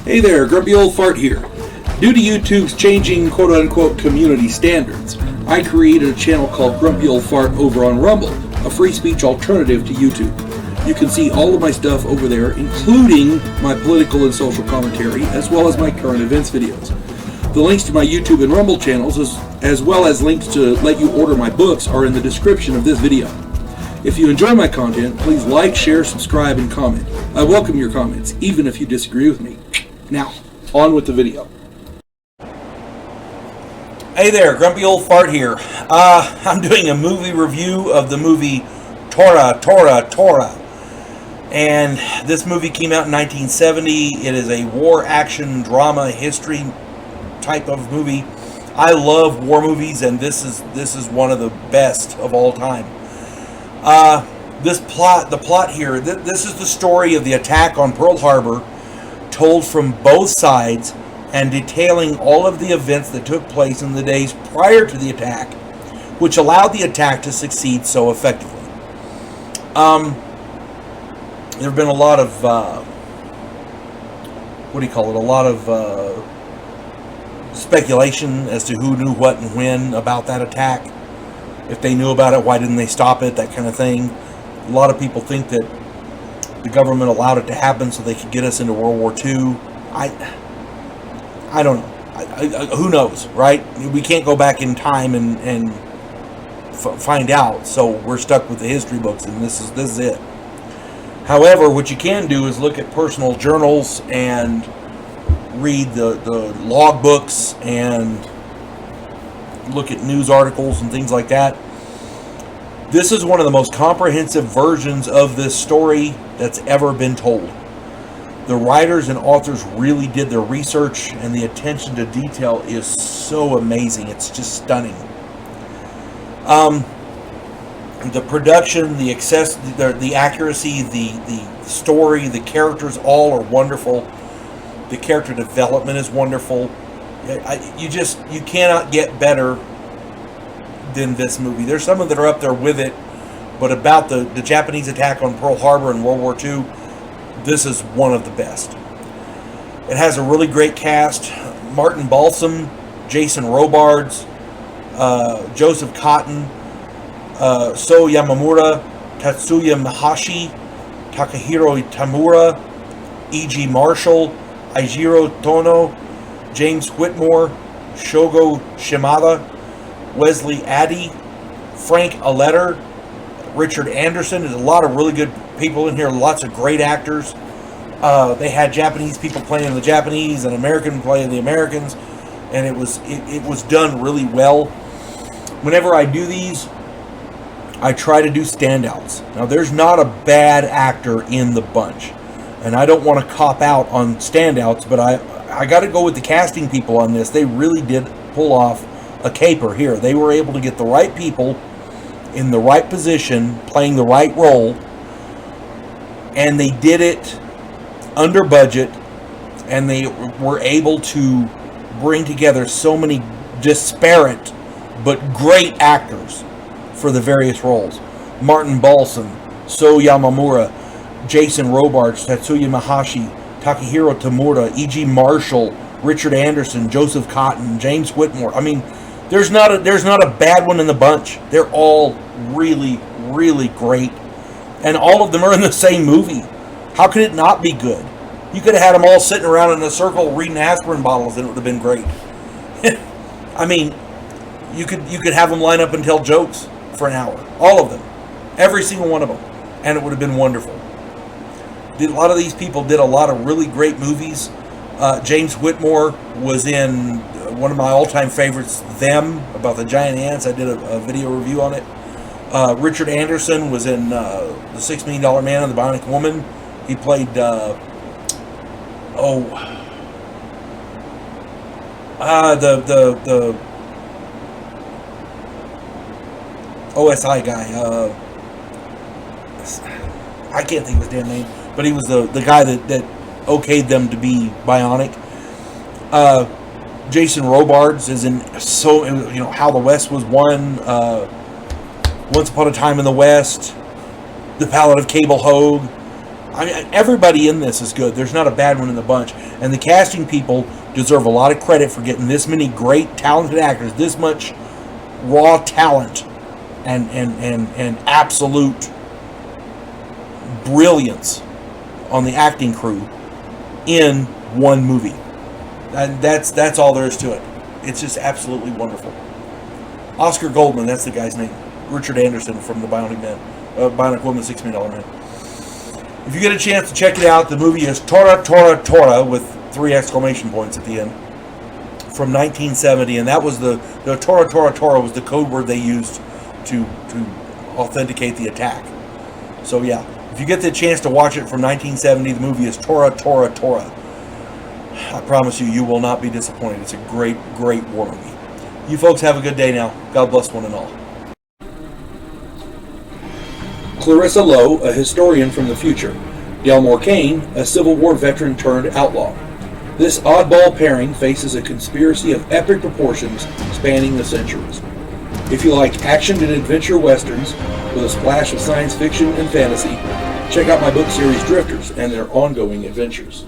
Hey there, Grumpy Old Fart here. Due to YouTube's changing quote-unquote community standards, I created a channel called Grumpy Old Fart over on Rumble, a free speech alternative to YouTube. You can see all of my stuff over there, including my political and social commentary, as well as my current events videos. The links to my YouTube and Rumble channels, as well as links to let you order my books, are in the description of this video. If you enjoy my content, please like, share, subscribe, and comment. I welcome your comments, even if you disagree with me. Now, on with the video. Hey there, Grumpy Old Fart here. I'm doing a movie review of the movie Tora. And this movie came out in 1970. It is a war, action, drama, history type of movie. I love war movies, and this is one of the best of all time. The plot here, this is the story of the attack on Pearl Harbor, told from both sides and detailing all of the events that took place in the days prior to the attack, which allowed the attack to succeed so effectively. There have been a lot of a lot of speculation as to who knew what and when about that attack. If they knew about it, why didn't they stop it? That kind of thing. A lot of people think that the government allowed it to happen so they could get us into World War II. I don't know. Who knows, right? We can't go back in time and find out, so we're stuck with the history books, and this is it. However, what you can do is look at personal journals and read the log books and look at news articles and things like that. This is one of the most comprehensive versions of this story that's ever been told. The writers and authors really did their research, and the attention to detail is so amazing. It's just stunning. The production, the accuracy, the story, the characters, all are wonderful. The character development is wonderful. You cannot get better than this movie. There's some that are up there with it, but about the Japanese attack on Pearl Harbor in World War II, this is one of the best. It has a really great cast. Martin Balsam, Jason Robards, Joseph Cotton, So Yamamura, Tatsuya Mahashi, Takahiro Tamura, E.G. Marshall, Eijiro Tono, James Whitmore, Shogo Shimada, Wesley Addy, Frank Aletter, Richard Anderson. There's a lot of really good people in here, lots of great actors. They had Japanese people playing the Japanese and American playing the Americans, and it was done really well. Whenever I do these, I try to do standouts. Now, there's not a bad actor in the bunch, and I don't want to cop out on standouts, but I got to go with the casting people on this. They really did pull off a caper here. They were able to get the right people in the right position, playing the right role, and they did it under budget, and they were able to bring together so many disparate but great actors for the various roles. Martin Balsam, So Yamamura, Jason Robards, Tatsuya Mahashi, Takahiro Tamura, E.G. Marshall, Richard Anderson, Joseph Cotton, James Whitmore. I mean, there's not a bad one in the bunch. They're all really, really great, and all of them are in the same movie. How could it not be good? You could have had them all sitting around in a circle reading aspirin bottles, and it would have been great. I mean, you could have them line up and tell jokes for an hour, all of them, every single one of them, and it would have been wonderful. A lot of these people did a lot of really great movies. James Whitmore was in one of my all-time favorites, Them, about the giant ants. I did a video review on it. Richard Anderson was in The $6 Million Man and the Bionic Woman. He played the OSI guy. I can't think of his damn name, but he was the guy that okayed them to be bionic. Jason Robards is in How the West Was Won, Once Upon a Time in the West, The Ballad of Cable Hogue. I mean, everybody in this is good. There's not a bad one in the bunch. And the casting people deserve a lot of credit for getting this many great, talented actors, this much raw talent and absolute brilliance on the acting crew in one movie. And that's all there is to it. It's just absolutely wonderful. Oscar Goldman, that's the guy's name. Richard Anderson from the Bionic Man, Bionic Woman, $6 Million Man. If you get a chance to check it out, the movie is Tora, Tora, Tora with 3 exclamation points at the end, from 1970, and that was the Tora, Tora, Tora was the code word they used to authenticate the attack. So yeah, if you get the chance to watch it from 1970, the movie is Tora, Tora, Tora. I promise you, you will not be disappointed. It's a great, great war movie. You folks have a good day now. God bless one and all. Clarissa Lowe, a historian from the future. Delmore Kane, a Civil War veteran turned outlaw. This oddball pairing faces a conspiracy of epic proportions spanning the centuries. If you like action and adventure westerns with a splash of science fiction and fantasy, check out my book series Drifters and their ongoing adventures.